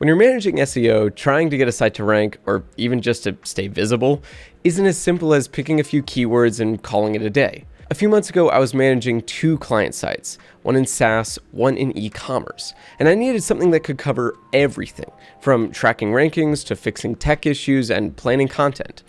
When you're managing SEO, trying to get a site to rank, or even just to stay visible, isn't as simple as picking a few keywords and calling it a day. A few months ago, I was managing 2 client sites, one in SaaS, one in e-commerce, and I needed something that could cover everything, from tracking rankings to fixing tech issues and planning content.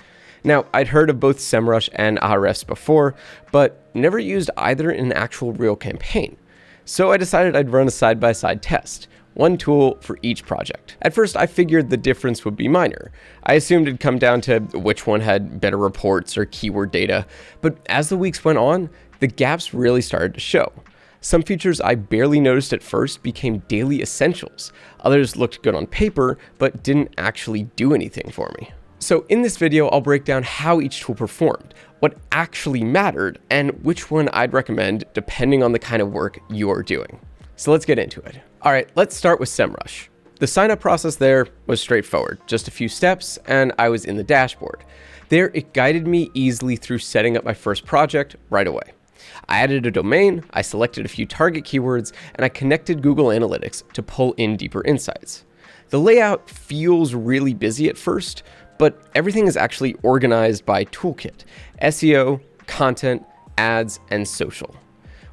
Now, I'd heard of both Semrush and Ahrefs before, but never used either in an actual real campaign. So I decided I'd run a side-by-side test, one tool for each project. At first, I figured the difference would be minor. I assumed it'd come down to which one had better reports or keyword data, but as the weeks went on, the gaps really started to show. Some features I barely noticed at first became daily essentials. Others looked good on paper, but didn't actually do anything for me. So in this video, I'll break down how each tool performed, what actually mattered, and which one I'd recommend depending on the kind of work you're doing. So let's get into it. All right, let's start with Semrush. The sign-up process there was straightforward, just a few steps, and I was in the dashboard. There, it guided me easily through setting up my first project right away. I added a domain, I selected a few target keywords, and I connected Google Analytics to pull in deeper insights. The layout feels really busy at first, but everything is actually organized by toolkit: SEO, content, ads, and social.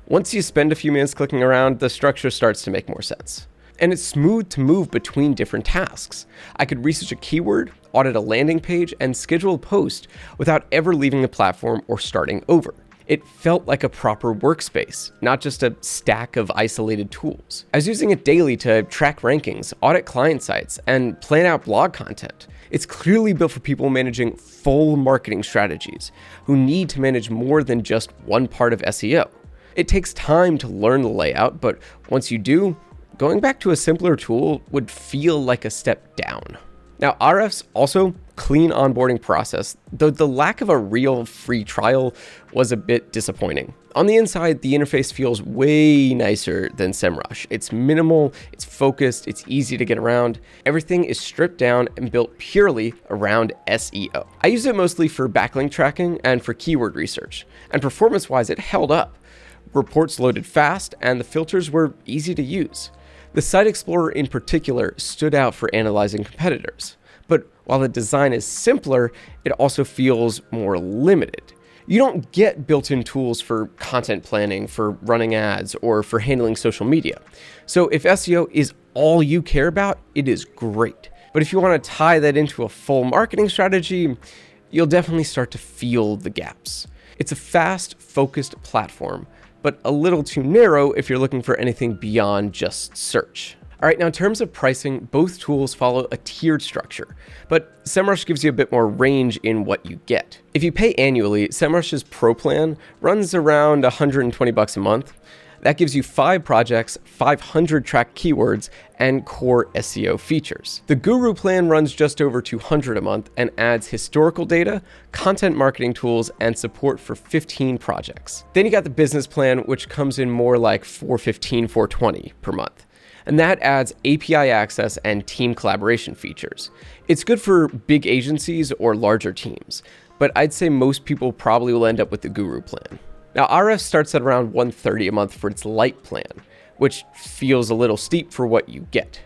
Once you spend a few minutes clicking around, the structure starts to make more sense. And it's smooth to move between different tasks. I could research a keyword, audit a landing page, and schedule a post without ever leaving the platform or starting over. It felt like a proper workspace, not just a stack of isolated tools. I was using it daily to track rankings, audit client sites, and plan out blog content. It's clearly built for people managing full marketing strategies, who need to manage more than just one part of SEO. It takes time to learn the layout, but once you do, going back to a simpler tool would feel like a step down. Now, Ahrefs also clean onboarding process, though the lack of a real free trial was a bit disappointing. On the inside, the interface feels way nicer than Semrush. It's minimal, it's focused, it's easy to get around. Everything is stripped down and built purely around SEO. I use it mostly for backlink tracking and for keyword research, and performance-wise, it held up. Reports loaded fast, and the filters were easy to use. The Site Explorer in particular stood out for analyzing competitors. But while the design is simpler, it also feels more limited. You don't get built-in tools for content planning, for running ads, or for handling social media. So if SEO is all you care about, it is great. But if you want to tie that into a full marketing strategy, you'll definitely start to feel the gaps. It's a fast, focused platform, but a little too narrow if you're looking for anything beyond just search. All right, now in terms of pricing, both tools follow a tiered structure, but Semrush gives you a bit more range in what you get. If you pay annually, Semrush's Pro plan runs around $120 a month. That gives you 5 projects, 500 tracked keywords, and core SEO features. The Guru plan runs just over $200 a month and adds historical data, content marketing tools, and support for 15 projects. Then you got the business plan, which comes in more like $415, $420 per month. And that adds API access and team collaboration features. It's good for big agencies or larger teams, but I'd say most people probably will end up with the Guru plan. Now, Ahrefs starts at around $130 a month for its light plan, which feels a little steep for what you get.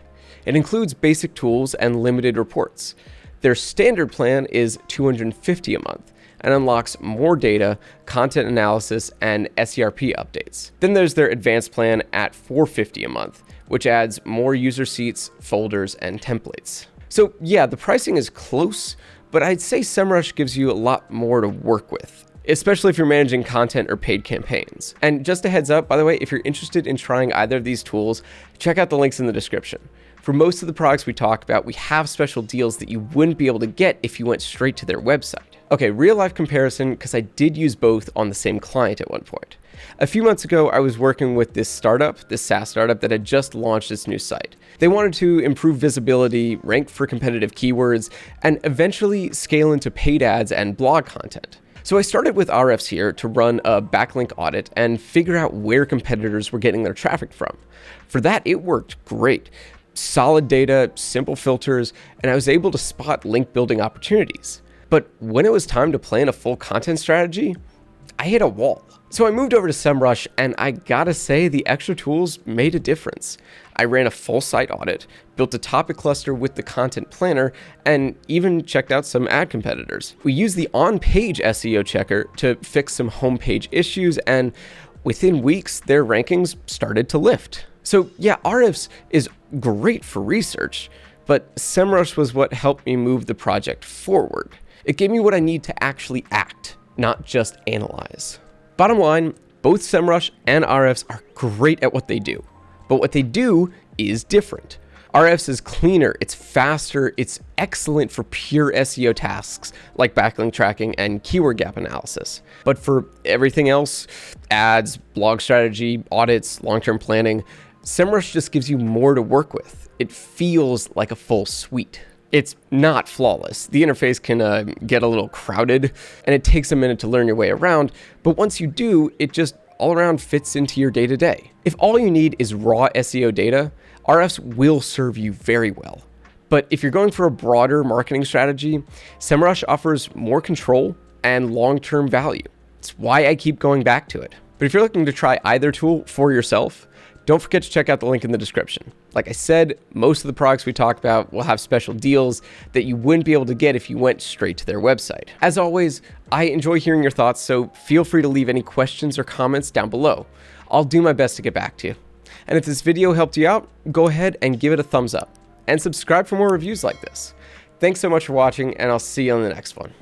It includes basic tools and limited reports. Their standard plan is $250 a month and unlocks more data, content analysis, and SERP updates. Then there's their advanced plan at $450 a month, which adds more user seats, folders, and templates. So yeah, the pricing is close, but I'd say Semrush gives you a lot more to work with, especially if you're managing content or paid campaigns. And just a heads up, by the way, if you're interested in trying either of these tools, check out the links in the description. For most of the products we talk about, we have special deals that you wouldn't be able to get if you went straight to their website. Okay, real life comparison, because I did use both on the same client at one point. A few months ago, I was working with this SaaS startup that had just launched its new site. They wanted to improve visibility, rank for competitive keywords, and eventually scale into paid ads and blog content. So I started with Ahrefs here to run a backlink audit and figure out where competitors were getting their traffic from. For that, it worked great. Solid data, simple filters, and I was able to spot link building opportunities. But when it was time to plan a full content strategy, I hit a wall. So I moved over to Semrush, and I gotta say the extra tools made a difference. I ran a full site audit, built a topic cluster with the content planner, and even checked out some ad competitors. We used the on-page SEO checker to fix some homepage issues, and within weeks, their rankings started to lift. So yeah, Ahrefs is great for research, but Semrush was what helped me move the project forward. It gave me what I need to actually act, not just analyze. Bottom line, both Semrush and Ahrefs are great at what they do, but what they do is different. Ahrefs is cleaner, it's faster, it's excellent for pure SEO tasks like backlink tracking and keyword gap analysis. But for everything else, ads, blog strategy, audits, long-term planning, Semrush just gives you more to work with. It feels like a full suite. It's not flawless. The interface can get a little crowded, and it takes a minute to learn your way around, but once you do, it just all around fits into your day-to-day. If all you need is raw SEO data, Ahrefs will serve you very well. But if you're going for a broader marketing strategy, Semrush offers more control and long-term value. It's why I keep going back to it. But if you're looking to try either tool for yourself, don't forget to check out the link in the description. Like I said, most of the products we talk about will have special deals that you wouldn't be able to get if you went straight to their website. As always, I enjoy hearing your thoughts, so feel free to leave any questions or comments down below. I'll do my best to get back to you. And if this video helped you out, go ahead and give it a thumbs up and subscribe for more reviews like this. Thanks so much for watching, and I'll see you on the next one.